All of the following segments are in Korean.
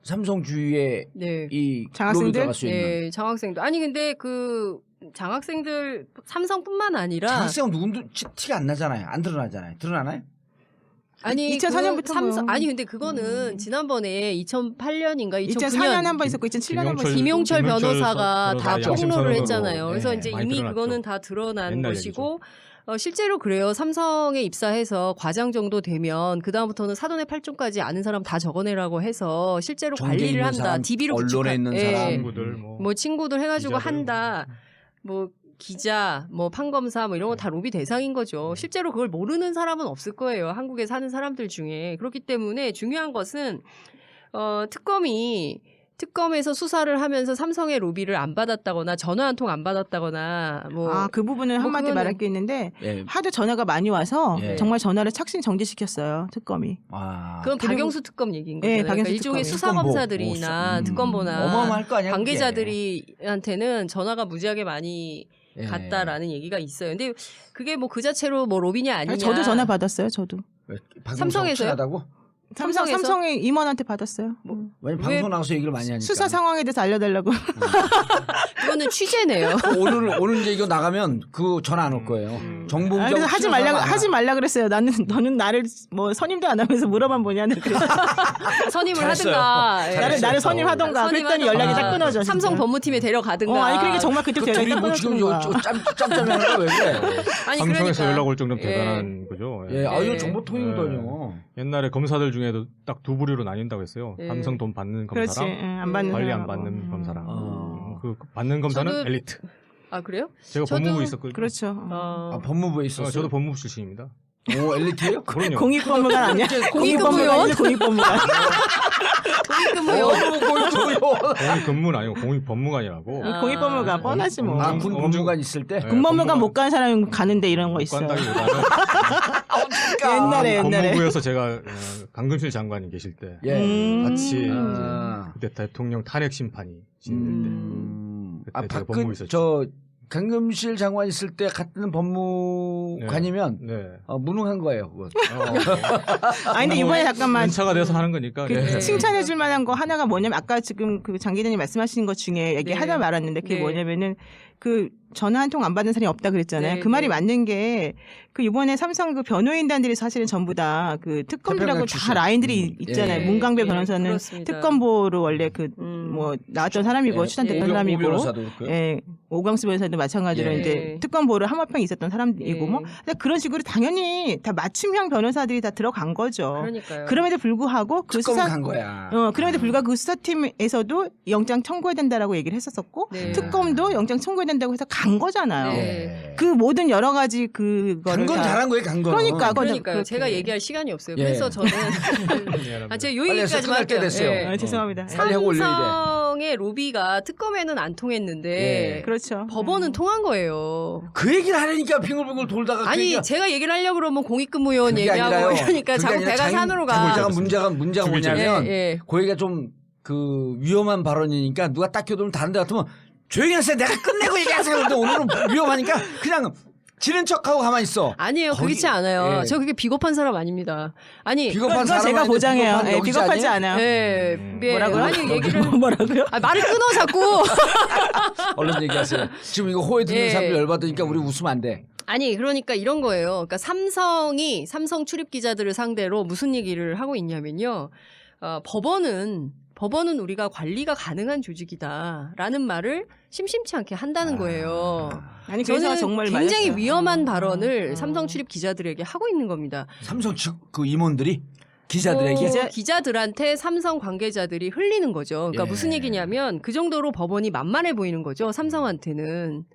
삼성 주위에 네. 이 장학생들? 네, 장학생들. 아니 근데 그 장학생들 삼성뿐만 아니라 장학생은 누군도 티가 안 나잖아요. 안 드러나잖아요. 드러나나요? 아니 2004년부터 삼성 뭐. 아니 근데 그거는 지난번에 2008년인가 2004년 한 번 있었고 2007년 한 번 있었고 김용철 변호사가 다 변호사 폭로를 양심 했잖아요. 그래서 네, 이제 많이 이미 드러났죠. 그거는 다 드러난 옛날 것이고 실제로 그래요. 삼성에 입사해서 과장 정도 되면 그 다음부터는 사돈의 팔종까지 아는 사람 다 적어내라고 해서 실제로 정계 관리를 있는 한다. 사람, DB로 언론에 있는 예. 사람. 친구들 뭐 친구들 해가지고 기자들. 한다. 뭐 기자, 뭐 판검사, 뭐 이런 거 다 로비 대상인 거죠. 실제로 그걸 모르는 사람은 없을 거예요. 한국에 사는 사람들 중에. 그렇기 때문에 중요한 것은 특검에서 수사를 하면서 삼성의 로비를 안 받았다거나 전화 한 통 안 받았다거나 뭐 그 부분은 뭐 한마디 그거는- 말할 게 있는데 예. 하도 전화가 많이 와서 예. 정말 전화를 착신 정지시켰어요. 특검이. 그건 그리고- 박영수 특검 얘기인 예, 거잖아요. 그러니까 박영수 일종의 특검이. 수사 검사들이나 특검보나 어마어마할 거 아니야. 그게. 관계자들이한테는 전화가 무지하게 많이 예. 갔다라는 얘기가 있어요. 근데 그게 뭐 그 자체로 뭐 로비냐 아니냐. 아니, 저도 전화 받았어요. 저도. 왜, 삼성에서요? 친하다고? 삼성에서? 삼성의 임원한테 받았어요. 왜냐면 왜- 방송 나가서 얘기를 많이 하니까. 수사 상황에 대해서 알려달라고. 그거는 취재네요. 오늘 이제 이거 나가면 그 전화 안 올 거예요. 정보 아니, 그래서 하지 말라 그랬어요. 너는 나를 뭐 선임도 안 하면서 물어만 보냐는 그래서 선임을 잘했어요. 하든가. 예. 나를 잘했어요. 선임하던가 그랬더니 선임하던가. 연락이 딱 끊어져. 진짜. 삼성 법무팀에 데려가든가. 아니 그러니까 정말 그때 그 연락이 둘이 딱 뭐 지금 끊어지는 거야. 짬짬이 하는 거왜 그래? 아니 방송에서 그러니까. 연락 올 정도면 예. 대단한 거죠. 예, 예. 이거 정보통이거든요. 옛날에 검사들 중에도 딱 두 부류로 나뉜다고 했어요. 예. 삼성 돈 받는 그렇지. 검사랑 안 받는 관리 안 사람하고. 받는 검사랑. 어. 그 받는 검사는 저도- 엘리트. 아 그래요? 제가 저도- 법무부 있었거든요. 그렇죠. 법무부에 있었어요. 저도 법무부 출신입니다. 오, 엘리트예요? 그럼요. 공익법무관 아니야? 공익근무요원? 공익법무관. 공익근무요. 공익근무는 아니고 공익법무관이라고. 공익법무관 뻔하지 뭐. 군 법무관 있을 때? 네, 군법무관 못 간 사람이 가는데 이런 거 못 있어요. 간다기보다는 옛날에. 법무부에서 제가 강금실 장관이 계실 때 같이 아. 그때 대통령 탄핵 심판이 진행될 때 그때 제가 법무부 있었죠. 저 강금실 장관 있을 때 같은 법무관이면 네. 무능한 거예요. 그거. 아니 근데 이번에 잠깐만 연차가 돼서 하는 거니까. 네. 칭찬해줄 만한 거 하나가 뭐냐면 아까 지금 그 장 기자님 말씀하신 것 중에 얘기 네. 하다 말았는데 그게 네. 뭐냐면은 그 전화 한 통 안 받는 사람이 없다 그랬잖아요. 네, 그 말이 네. 맞는 게 그 이번에 삼성 그 변호인단들이 사실은 전부 다 그 특검들하고 태평양 다 출신. 라인들이 있잖아요. 예. 문강배 예, 변호사는 그렇습니다. 특검보로 원래 그 뭐 나왔던 사람이고 예, 추천됐던 오 사람이고 변호사도 그렇고요. 예, 오광수 변호사도 마찬가지로 예. 이제 특검보를 한화평 있었던 사람이고 예. 뭐 근데 그런 식으로 당연히 다 맞춤형 변호사들이 다 들어간 거죠. 그러니까요. 그럼에도 불구하고 그 특검 수사 간 거야. 그럼에도 불구하고 그 수사팀에서도 영장 청구해야 된다라고 얘기를 했었었고 네. 특검도 영장 청구해야 된다고 해서 간 거잖아요. 네. 그 모든 여러 가지 그거를 간건 다 잘한 거예요. 간 거는. 그러니까 그러니까요. 그렇게. 제가 얘기할 시간이 없어요. 예. 그래서 저는 제가 요 빨리 해서 얘기까지만 끝날 때 할게요. 됐어요. 예. 아, 죄송합니다. 빨리 하고 올려야 삼성의 로비가 특검에는 안 통했는데 예. 그렇죠. 법원은 통한 거예요. 그 얘기를 하려니까 빙글빙글 돌다가 그 아니 얘기가 제가 얘기를 하려고 그러면 공익근무요원 그게 얘기하고 아니라요. 이러니까 그게 자꾸 아니라 배가 산으로 자꾸 가. 문제가 뭐냐면 예, 예. 그 얘기가 좀 그 위험한 발언이니까 누가 딱 껴들면 다른 데 같으면 조용히 하세요. 내가 끝내고 얘기하세요. 근데 오늘은 위험하니까 그냥 지는 척하고 가만히 있어. 아니에요. 거기- 그렇지 않아요. 예. 저 그게 비겁한 사람 아닙니다. 아니 비겁한 그거 사람 제가 아닌데 보장해요. 비겁한 예, 영지 비겁하지 아니에요? 않아요. 예. 예. 뭐라고요? 아니 얘기를 뭐라고요? 말을 끊어 자꾸. 얼른 얘기하세요. 지금 이거 호에 듣는 예. 사람들 열받으니까 우리 웃으면 안 돼. 아니 그러니까 이런 거예요. 그러니까 삼성이 삼성 출입 기자들을 상대로 무슨 얘기를 하고 있냐면요. 법원은 우리가 관리가 가능한 조직이다라는 말을 심심치 않게 한다는 거예요. 아니 그래서 저는 정말 굉장히 맞았어요. 위험한 발언을 삼성 출입 기자들에게 하고 있는 겁니다. 삼성 측 그 임원들이 기자들에게 기자들한테 삼성 관계자들이 흘리는 거죠. 그러니까 예. 무슨 얘기냐면 그 정도로 법원이 만만해 보이는 거죠. 삼성한테는.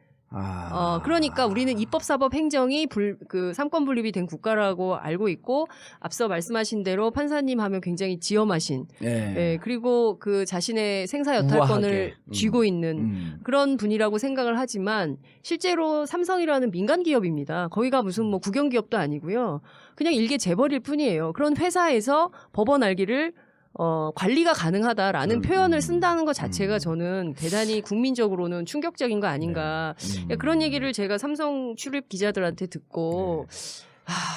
그러니까 우리는 입법사법 행정이 그 삼권 분립이 된 국가라고 알고 있고 앞서 말씀하신 대로 판사님 하면 굉장히 지엄하신 예, 그리고 그 자신의 생사 여탈권을 우아하게. 쥐고 있는 그런 분이라고 생각을 하지만 실제로 삼성이라는 민간 기업입니다. 거기가 무슨 뭐 국영 기업도 아니고요. 그냥 일개 재벌일 뿐이에요. 그런 회사에서 법원 알기를 관리가 가능하다라는 표현을 쓴다는 것 자체가 저는 대단히 국민적으로는 충격적인 거 아닌가. 그런 얘기를 제가 삼성 출입 기자들한테 듣고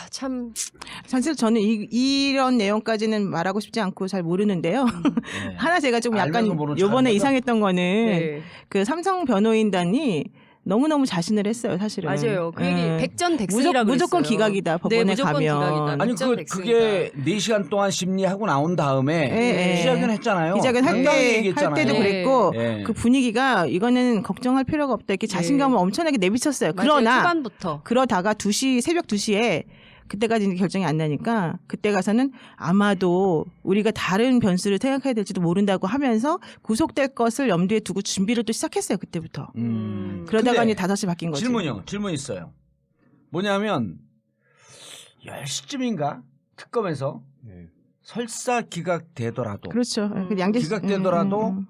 참 사실 저는 이런 내용까지는 말하고 싶지 않고 잘 모르는데요. 네. 하나 제가 좀 약간 알면서 모르는 요번에 척하는 이상했던 거는 네. 그 삼성 변호인단이 너무너무 자신을 했어요, 사실은. 맞아요. 그 얘기 예. 백전백승이라고 무조건 그랬어요. 기각이다, 법원에 무조건 가면. 기각이다. 아니 백전백승이다. 그게 4시간 동안 심리하고 나온 다음에 예. 기자회견 했잖아요. 기자회견 당당히 할 얘기했잖아요. 때도 네. 그랬고 예. 그 분위기가 이거는 걱정할 필요가 없다 이렇게 자신감을 엄청나게 내비쳤어요. 맞아요. 그러나 초반부터 그러다가 새벽 2시에 그때까지 이제 결정이 안 나니까 그때 가서는 아마도 우리가 다른 변수를 생각해야 될지도 모른다고 하면서 구속될 것을 염두에 두고 준비를 또 시작했어요. 그때부터. 그러다가 근데 이제 5시 바뀐 거죠. 질문 있어요. 뭐냐면 10시쯤인가 특검에서 네. 설사 기각되더라도 그렇죠. 그 양대 기각되더라도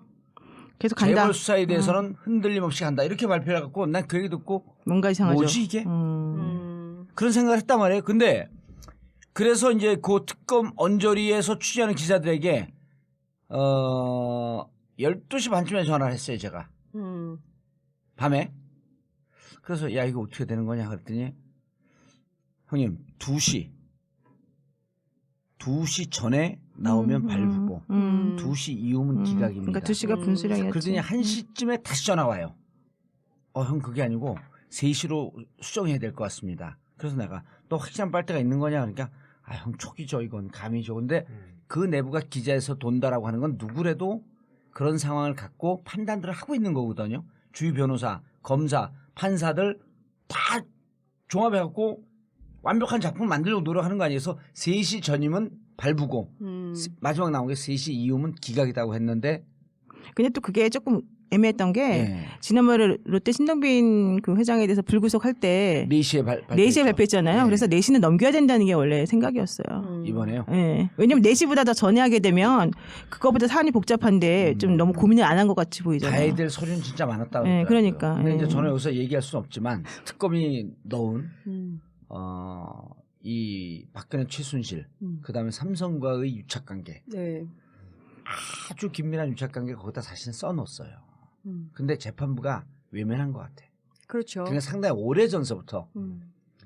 계속 간다. 재벌 수사에 대해서는 흔들림 없이 간다. 이렇게 발표를 해갖고 난 그 얘기 듣고 뭔가 이상하죠. 뭐지 이게? 그런 생각을 했단 말이에요. 근데 그래서 이제 그 특검 언저리에서 취재하는 기자들에게 12시 반쯤에 전화를 했어요. 제가. 밤에. 그래서 야 이거 어떻게 되는 거냐 그랬더니 형님 2시 전에 나오면 발부고 2시 이후면 기각입니다. 그러니까 2시가 분수령이었죠. 그러더니 1시쯤에 다시 전화 와요. 형 그게 아니고 3시로 수정해야 될 것 같습니다. 그래서 내가 또 확실한 빨대가 있는 거냐 그러니까 형 촉이죠 이건 감이죠. 근데 그 내부가 기자에서 돈다라고 하는 건 누구래도 그런 상황을 갖고 판단들을 하고 있는 거거든요. 주의 변호사, 검사, 판사들 다 종합해갖고 완벽한 작품을 만들려고 노력하는 거 아니에요. 그래서 3시 전이면 발부고 마지막 나온 게 3시 이후면 기각이라고 했는데 근데 또 그게 조금 애매했던 게 예. 지난번에 롯데 신동빈 그 회장에 대해서 불구속할 때 4시에 4시에 발표했잖아요. 네. 그래서 4시는 넘겨야 된다는 게 원래 생각이었어요. 이번에요. 예. 왜냐면 4시보다 더 전에 하게 되면 그거보다 사안이 복잡한데 좀 너무 고민을 안 한 것 같이 보이잖아요. 봐야 될 서류는 진짜 많았다고. 네, 그러더라고요. 그러니까. 근데 이제 예. 저는 여기서 얘기할 수는 없지만 특검이 넣은 이 박근혜 최순실 그다음에 삼성과의 유착관계 네. 아주 긴밀한 유착관계 거기다 사실은 써놓았어요. 근데 재판부가 외면한 것 같아. 그렇죠. 그러니까 상당히 오래 전서부터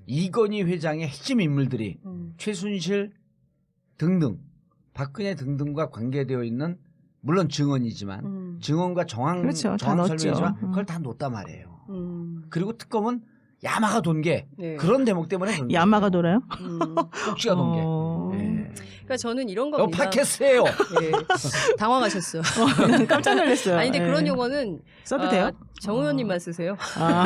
이건희 회장의 핵심 인물들이 최순실 등등 박근혜 등등과 관계되어 있는 물론 증언이지만 증언과 정황 그렇죠. 다 정황 넣었죠. 설명이지만 그걸 다 놓았단 말이에요. 그리고 특검은 야마가 돈 게 네. 그런 대목 때문에 그런 거예요. 야마가 돌아요? 꼭지가 돈 게. 어. 예. 그러니까 저는 이런 이거 겁니다. 팟캐스트예요. 예. 당황하셨어. 깜짝 놀랐어요. 아니 근데 예. 그런 용어는 써도 돼요? 정 의원님만 쓰세요. 아.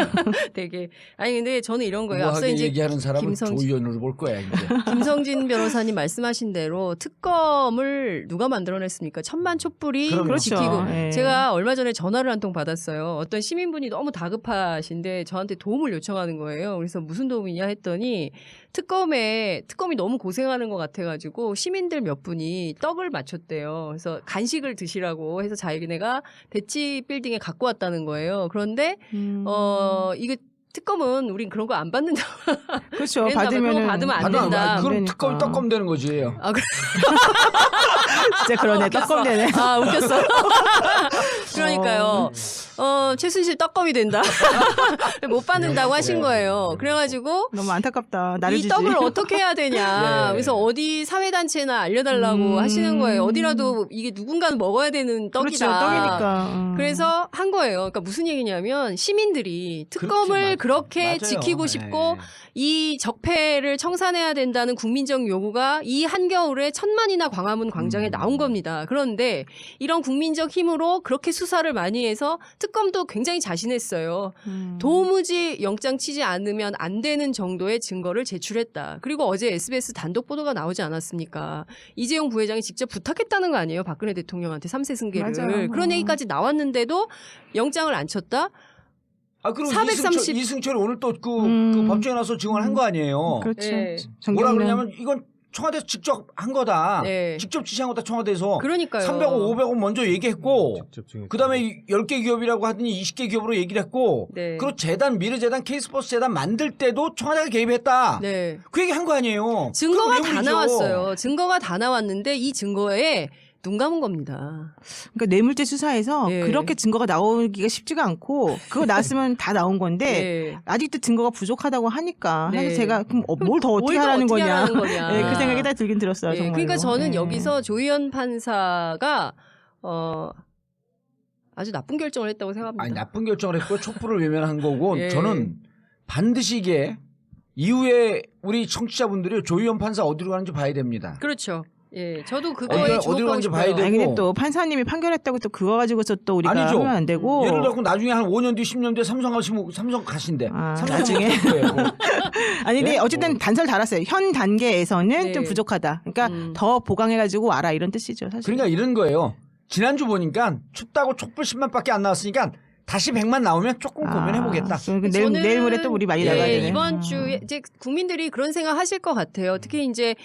되게 아니 근데 저는 이런 거예요. 앞서 우아하게 이제 얘기하는 사람은 조 김성진- 의원으로 볼 거야 이제. 김성진 변호사님 말씀하신 대로 특검을 누가 만들어냈습니까? 천만 촛불이 그럼요. 그렇죠. 지키고 예. 제가 얼마 전에 전화를 한 통 받았어요. 어떤 시민분이 너무 다급하신데 저한테 도움을 요청하는 거예요. 그래서 무슨 도움이냐 했더니 특검이 너무 고생하는 것 같아가지고 시민들 몇 분이 떡을 맞췄대요. 그래서 간식을 드시라고 해서 자기네가 대치 빌딩에 갖고 왔다는 거예요. 그런데 이게 특검은 우린 그런 거 안 받는다. 그렇죠. 그랬나 봐요. 그런 거 받으면 받으면 안 된다. 그럼 그러니까. 특검이 떡검 되는 거지. 아, 그래. 진짜 그러네. 떡검되네. 아, 웃겼어. 그러니까요. 최순실 떡검이 된다. 못 받는다고 하신 거예요. 그래가지고 너무 안타깝다. 나를 이 주지. 떡을 어떻게 해야 되냐. 네. 그래서 어디 사회단체나 알려달라고 하시는 거예요. 어디라도 이게 누군가는 먹어야 되는 떡이다. 그렇죠. 떡이니까. 그래서 한 거예요. 그러니까 무슨 얘기냐면 시민들이 특검을 그렇게 맞아요. 지키고 싶고 네. 이 적폐를 청산해야 된다는 국민적 요구가 이 한겨울에 1000만이나 광화문 광장에 나온 겁니다. 그런데 이런 국민적 힘으로 그렇게 수사를 많이 해서 특검도 굉장히 자신했어요. 도무지 영장 치지 않으면 안 되는 정도의 증거를 제출했다. 그리고 어제 SBS 단독 보도가 나오지 않았습니까? 이재용 부회장이 직접 부탁했다는 거 아니에요? 박근혜 대통령한테 3세 승계를. 맞아요. 그런 얘기까지 나왔는데도 영장을 안 쳤다? 그럼 430 이승철이 오늘 또 그 법정에 나서 증언한 거 아니에요. 그렇죠. 네. 뭐라 정경련. 그러냐면 이건 청와대에서 직접 한 거다. 네. 직접 지시한 거다 청와대에서. 그러니까요. 300억, 500억 먼저 얘기했고 직접 증액. 그다음에 10개 기업이라고 하더니 20개 기업으로 얘기를 했고 네. 그리고 재단, 미르재단, K스포츠 재단 만들 때도 청와대가 개입했다. 네. 그 얘기 한 거 아니에요. 증거가 그럼 다 뇌물이죠. 나왔어요. 증거가 다 나왔는데 이 증거에 눈 감은 겁니다. 그러니까 뇌물죄 수사에서 네. 그렇게 증거가 나오기가 쉽지가 않고 그거 나왔으면 다 나온 건데 네. 아직도 증거가 부족하다고 하니까 네. 사실 제가 그럼 뭘 더 어떻게 뭘 더 하라는 어떻게 거냐. 하라는 거냐. 네, 그 생각이 딱 들긴 들었어요. 네, 정말로. 그러니까 저는 네. 여기서 조희연 판사가 아주 나쁜 결정을 했다고 생각합니다. 아니 나쁜 결정을 했고 촛불을 외면한 거고 예. 저는 반드시 이게 이후에 우리 청취자분들이 조희연 판사 어디로 가는지 봐야 됩니다. 그렇죠. 예, 저도 어디로 그거에 주목하고 가는지 봐야 싶어요. 되고. 아니 근데 또 판사님이 판결했다고 또 그거 가지고서 또 우리가 아니죠. 하면 안 되고 예를 들어 나중에 한 5년 뒤 10년 뒤에 삼성 가신대. 아, 삼성 나중에? 거예요. 아니 근데 네? 어쨌든 단서를 달았어요. 현 단계에서는 네. 좀 부족하다. 그러니까 더 보강해가지고 와라 이런 뜻이죠. 사실. 그러니까 이런 거예요. 지난주 보니까 춥다고 촛불 10만밖에 안 나왔으니까 다시 100만 나오면 조금 고민해보겠다. 내일 모레 또 우리 많이 나가야 되네. 이번 주에 이제 국민들이 그런 생각 하실 것 같아요. 특히 이제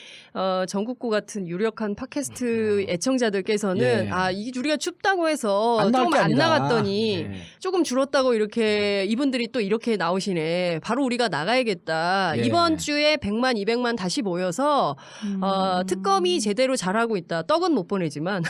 전국구 같은 유력한 팟캐스트 애청자들께서는 예. 이 우리가 춥다고 해서 안 나올 조금 게 안 아니라. 나갔더니 예. 조금 줄었다고 이렇게 이분들이 또 이렇게 나오시네. 바로 우리가 나가야겠다. 예. 이번 주에 100만, 200만 다시 모여서 특검이 제대로 잘하고 있다. 떡은 못 보내지만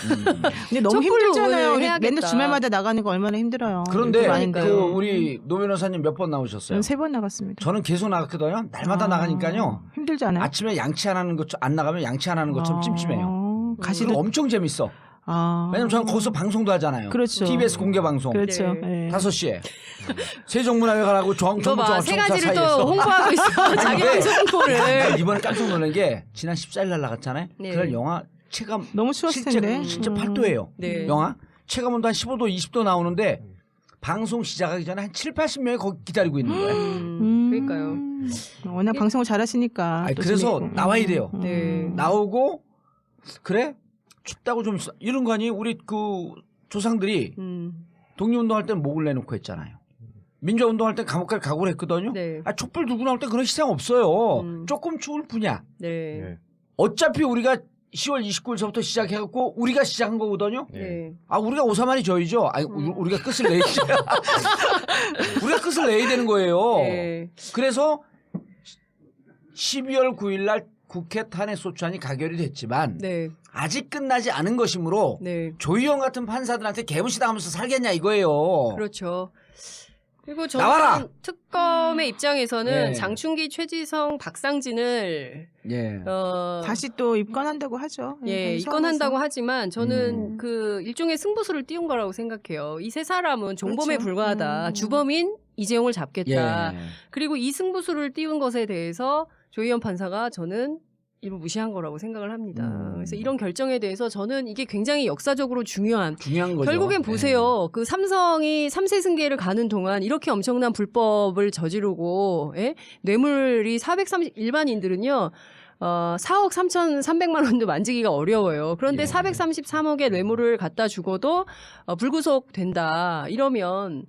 근데 너무 촛불로 힘들잖아요. 오늘 우리 해야겠다. 맨날 주말마다 나가는 거 얼마나 힘들어요. 그런데 일도 아닌데. 그 우리 노 변호사님 몇 번 나오셨어요? 저는 3번 나갔습니다. 저는 계속 나갔거든요. 날마다 나가니까요. 힘들지 않아요? 아침에 양치 안 하는 것 안 나가면 양치 안 하는 것처럼 찜찜해요. 가시도 그리고 엄청 재밌어. 왜냐면 저는 거기서 방송도 하잖아요. 그렇죠. TBS 공개 방송. 그렇죠. 네. 예. 5시에. 세종문화회관하고 이거 정부 봐, 세 가지를 또 사이에서. 홍보하고 있어. 자기 근데 방송 홍보를. 난 이번에 깜짝 놀란 게 지난 14일 날 나갔잖아요. 네. 그날 영화 체감 너무 추웠을 실제 텐데. 8도예요. 네. 영화 체감 온도 한 15도, 20도 나오는데 방송 시작하기 전에 한 7, 80명이 거기 기다리고 있는 거예요. 그러니까요. 워낙 방송을 잘하시니까. 아니, 또 그래서 재밌고. 나와야 돼요. 네. 나오고 그래? 춥다고 좀 있어. 이런 거 아니 우리 그 조상들이 독립운동할 때는 목을 내놓고 했잖아요. 민주화운동할 때 감옥까지 각오를 했거든요. 네. 촛불 들고 나올 때 그런 희생 없어요. 조금 추울 뿐이야. 네. 네. 어차피 우리가 10월 29일서부터 시작해갖고 우리가 시작한 거거든요. 네. 우리가 오사만이 저희죠. 우리가 끝을 내야죠. 우리가 끝을 내야 되는 거예요. 네. 그래서 12월 9일 날 국회 탄핵 소추안이 가결이 됐지만 네. 아직 끝나지 않은 것이므로 네. 조희연 같은 판사들한테 개무시 당하면서 살겠냐 이거예요. 그렇죠. 그리고 저는 나와라! 특검의 입장에서는 네. 장충기, 최지성, 박상진을 예. 다시 또 입건한다고 하죠. 예, 입건한다고 하지만 저는 그 일종의 승부수를 띄운 거라고 생각해요. 이 세 사람은 종범에 그렇죠. 불과하다. 주범인 이재용을 잡겠다. 예. 그리고 이 승부수를 띄운 것에 대해서 조희연 판사가 저는 이를 무시한 거라고 생각을 합니다. 그래서 이런 결정에 대해서 저는 이게 굉장히 역사적으로 중요한 중요한 거죠. 결국엔 보세요. 그 삼성이 3세 승계를 가는 동안 이렇게 엄청난 불법을 저지르고 뇌물이 430 일반인들은요. 4억 3,300만 원도 만지기가 어려워요. 그런데 433억의 뇌물을 갖다 주고도 불구속된다. 이러면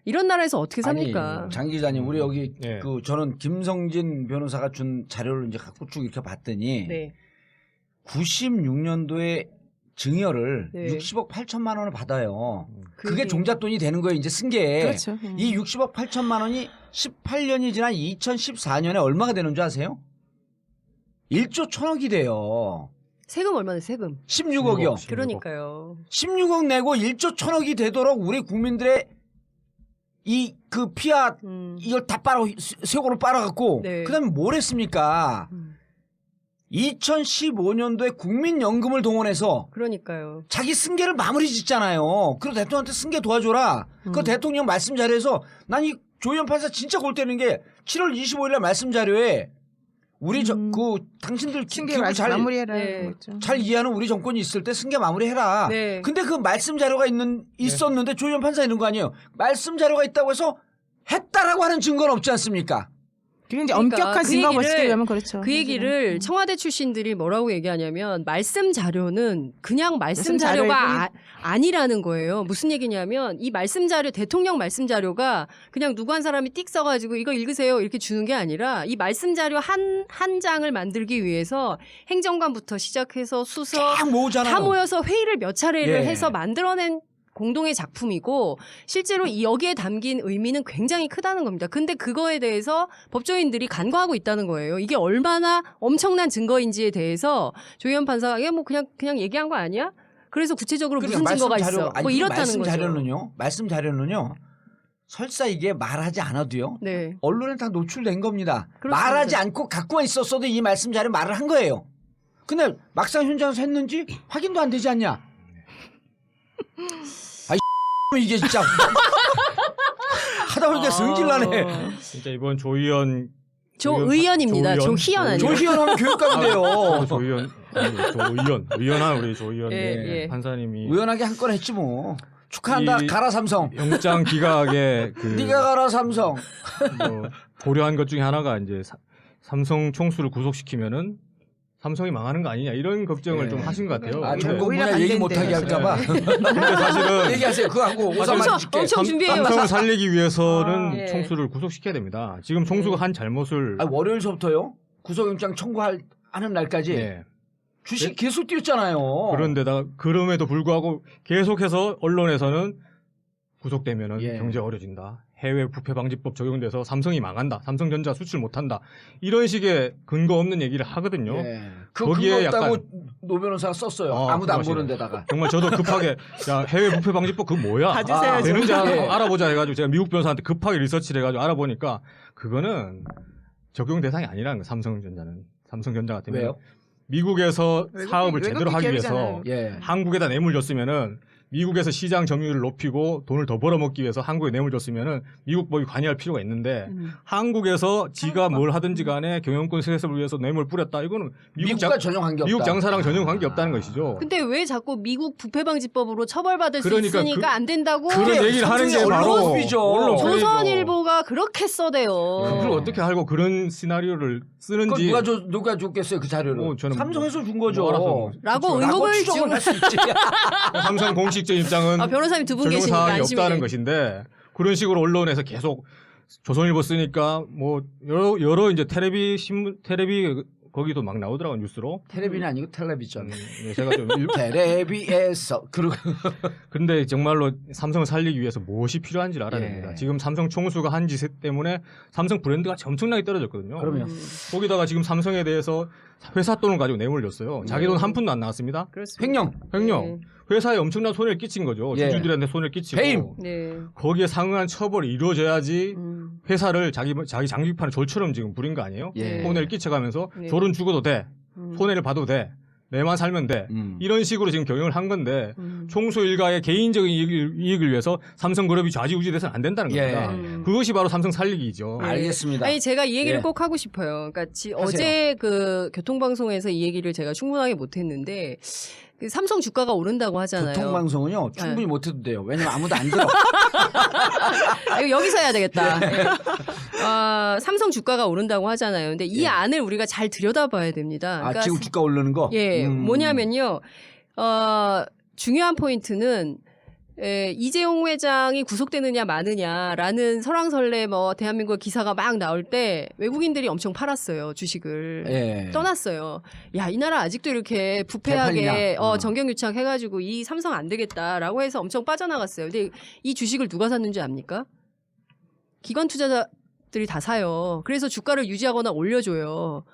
이런 나라에서 어떻게 삽니까? 아니, 장 기자님, 우리 여기 예. 그 저는 김성진 변호사가 준 자료를 이제 갖고 쭉 이렇게 봤더니 네. 96년도에 증여를 네. 60억 8천만 원을 받아요. 그게 그게- 종잣돈이 되는 거예요. 이제 승계에. 그렇죠. 이 60억 8천만 원이 18년이 지난 2014년에 얼마가 되는 줄 아세요? 1조 1천억이 돼요. 세금 얼마나 세금? 16억이요. 그러니까요. 16억 내고 1조 1천억이 되도록 우리 국민들의 이 그 피아 이걸 다 세고로 빨아갖고 네. 그다음에 뭘 했습니까? 2015년도에 국민연금을 동원해서 그러니까요. 자기 승계를 마무리 짓잖아요. 그리고 대통령한테 승계 도와줘라. 그 대통령 말씀 자료에서 난 이 조희연 판사 진짜 골 때리는 게 7월 25일날 말씀 자료에 우리 그 당신들 승계 기억을 잘 마무리해라. 네. 그랬죠. 잘 이해하는 우리 정권이 있을 때 승계 마무리해라. 네. 근데 그 말씀 자료가 있었는데 조희연 판사 있는 거 아니에요. 말씀 자료가 있다고 해서 했다라고 하는 증거는 없지 않습니까? 그게 이제 그러니까 엄격한 그 증거 얘기를- 벌칙이라면 그렇죠. 그 얘기를 청와대 출신들이 뭐라고 얘기하냐면 말씀 자료는 그냥 말씀 말씀 자료일 자료가 아니라는 거예요. 무슨 얘기냐면 이 말씀 자료 대통령 말씀 자료가 그냥 누구 한 사람이 띡 써가지고 이거 읽으세요 이렇게 주는 게 아니라 이 말씀 자료 한 장을 만들기 위해서 행정관부터 시작해서 수석 딱 모으잖아요. 다 모여서 회의를 몇 차례를 예. 해서 만들어낸 공동의 작품이고 실제로 이 여기에 담긴 의미는 굉장히 크다는 겁니다. 근데 그거에 대해서 법조인들이 간과하고 있다는 거예요. 이게 얼마나 엄청난 증거인지에 대해서 조희연 판사가 이게 뭐 그냥 얘기한 거 아니야? 그래서 구체적으로 그러니까 무슨 증거가 말씀 있어? 아니, 뭐 그 이렇다는 말씀 거죠. 말씀 자료는요. 설사 이게 말하지 않아도요. 네. 언론에 다 노출된 겁니다. 그렇습니다. 말하지 않고 갖고만 있었어도 이 말씀 자료 말을 한 거예요. 근데 막상 현장에서 했는지 확인도 안 되지 않냐? 아이 이게 진짜 하다 보니까 성질나네. 진짜 이번 조의원 조의원입니다. 조희연 아니에요. 조희연 교육감 돼요. 조의원 의원한 우리 조의원 예. 판사님이 우연하게 한 건 했지 뭐. 축하한다. 이- 가라 삼성. 영장 기각에 그 네가 가라 삼성. 뭐 고려한 것 중에 하나가 이제 삼성 총수를 구속시키면은 삼성이 망하는 거 아니냐 이런 걱정을 예. 좀 하신 것 같아요. 아, 근데 전국 오히려 분야 얘기 반대인데. 못하게 할까봐. 근데 사실은 얘기하세요. 그거 하고 오사만 엄청 줄게. 엄청 준비해요. 삼성을 살리기 위해서는 예. 총수를 구속시켜야 됩니다. 지금 총수가 한 잘못을 아니, 월요일서부터요. 구속영장 청구하는 날까지 예. 주식 계속 뛰었잖아요. 그런데다가 그럼에도 불구하고 계속해서 언론에서는 구속되면은 예. 경제가 어려진다. 해외 부패 방지법 적용돼서 삼성이 망한다. 삼성전자 수출 못한다. 이런 식의 근거 없는 얘기를 하거든요. 예. 그 거기에 그거 없다고 약간- 노 변호사가 썼어요. 어, 아무도 안 그거 보는 데다가. 정말 저도 급하게 야 해외 부패 방지법 그거 뭐야? 봐주세요, 되는지 좀. 예. 알아보자 해가지고 제가 미국 변호사한테 급하게 리서치를 해가지고 알아보니까 그거는 적용 대상이 아니라는 거예요. 삼성전자 같은 경우는. 왜요? 미국에서 외국인- 사업을 제대로 하기 위해서 기업이잖아요. 예. 한국에다 뇌물 줬으면은 미국에서 시장 점유율을 높이고 돈을 더 벌어먹기 위해서 한국에 뇌물 줬으면은 미국 법이 관여할 필요가 있는데 한국에서 지가 뭘 하든지 간에 경영권 세습을 위해서 뇌물 뿌렸다. 이거는 미국과 전혀 관계없다. 미국 장사랑 전혀 관계 없다는 것이죠. 근데 왜 자꾸 미국 부패방지법으로 처벌받을 그러니까 수 있으니까 안 된다고 그런 얘기를 하는 게 삼성의 바로 언론법이죠. 언론 플레이죠. 조선일보가 그렇게 써대요. 그걸 어떻게 알고 그런 시나리오를 그걸 쓰는지 누가 줬겠어요 그 자료를? 저는 삼성에서 준 거죠. 뭐 알아서 라고 라고 의혹을 추정을 할 수 있지. 삼성 공식적 입장은 아, 변호사님 두 분 적용 계시니까 사항이 안심이 없다는 돼. 것인데 그런 식으로 언론에서 계속 조선일보 쓰니까 뭐 여러 이제 텔레비 신문 텔레비 거기도 막 나오더라고 뉴스로. 텔레비는 아니고 텔레비전. 네, 제가 좀 텔레비에서 그리고 근데 정말로 삼성을 살리기 위해서 무엇이 필요한지를 알아야 예. 됩니다. 지금 삼성 총수가 한 짓 때문에 삼성 브랜드가 엄청나게 떨어졌거든요. 그럼요. 거기다가 지금 삼성에 대해서 회사 돈을 가지고 뇌물 줬어요. 자기 돈 한 푼도 안 나왔습니다. 그렇습니다. 횡령. 횡령. 회사에 엄청난 손해를 끼친 거죠. 예. 주주들한테 손해를 끼치고. 배임. 네. 거기에 상응한 처벌이 이루어져야지 음. 회사를 자기 장기판을 졸처럼 지금 부린 거 아니에요? 예. 손해를 끼쳐가면서 네. 졸은 죽어도 돼. 음. 손해를 봐도 돼. 내만 살면 돼. 이런 식으로 지금 경영을 한 건데 총수 일가의 개인적인 이익을 위해서 삼성그룹이 좌지우지돼서는 안 된다는 예. 겁니다. 그것이 바로 삼성 살리기죠. 네. 알겠습니다. 아니 제가 이 얘기를 예. 꼭 하고 싶어요. 그러니까 하세요. 어제 그 교통방송에서 이 얘기를 제가 충분하게 못했는데 그 삼성 주가가 오른다고 하잖아요. 교통방송은요 충분히 못해도 돼요. 왜냐면 아무도 안 들어. 아, 이거 여기서 해야 되겠다. 예. 삼성 주가가 오른다고 하잖아요. 근데 이 예. 안을 우리가 잘 들여다봐야 됩니다. 아 지금 주가 오르는 거. 예, 뭐냐면요. 중요한 포인트는 이재용 회장이 구속되느냐 마느냐라는 설왕설래 뭐 대한민국 기사가 막 나올 때 외국인들이 엄청 팔았어요 주식을. 예. 떠났어요. 야, 이 나라 아직도 이렇게 부패하게 개판이냐? 정경유착 해가지고 이 삼성 안 되겠다라고 해서 엄청 빠져나갔어요. 근데 이 주식을 누가 샀는지 압니까? 기관 투자자들이 다 사요. 그래서 주가를 유지하거나 올려줘요.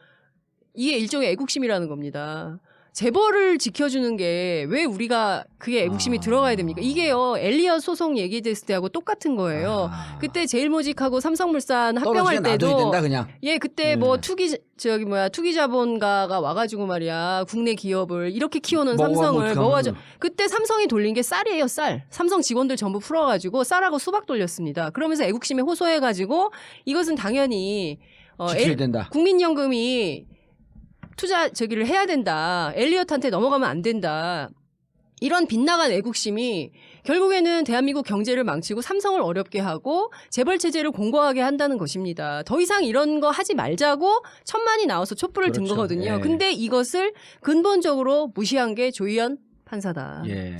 이게 일종의 애국심이라는 겁니다. 재벌을 지켜주는 게 왜 우리가 그게 애국심이 들어가야 됩니까? 이게요 엘리엇 소송 얘기됐을 때하고 똑같은 거예요. 아. 그때 제일모직하고 삼성물산 떨어지게 합병할 놔둬야 때도 된다 그냥. 예, 그때 뭐 투기자본가가 와가지고 말이야 국내 기업을 이렇게 키워놓은 삼성을 먹어가지고 그때 삼성이 돌린 게 쌀이에요, 쌀. 삼성 직원들 전부 풀어가지고 쌀하고 수박 돌렸습니다. 그러면서 애국심에 호소해가지고 이것은 당연히 지켜야 된다. 국민연금이 투자 해야 된다. 엘리엇한테 넘어가면 안 된다. 이런 빗나간 애국심이 결국에는 대한민국 경제를 망치고 삼성을 어렵게 하고 재벌 체제를 공고하게 한다는 것입니다. 더 이상 이런 거 하지 말자고 천만이 나와서 촛불을 든 그렇죠. 거거든요. 예. 근데 이것을 근본적으로 무시한 게 조희연 판사다. 예.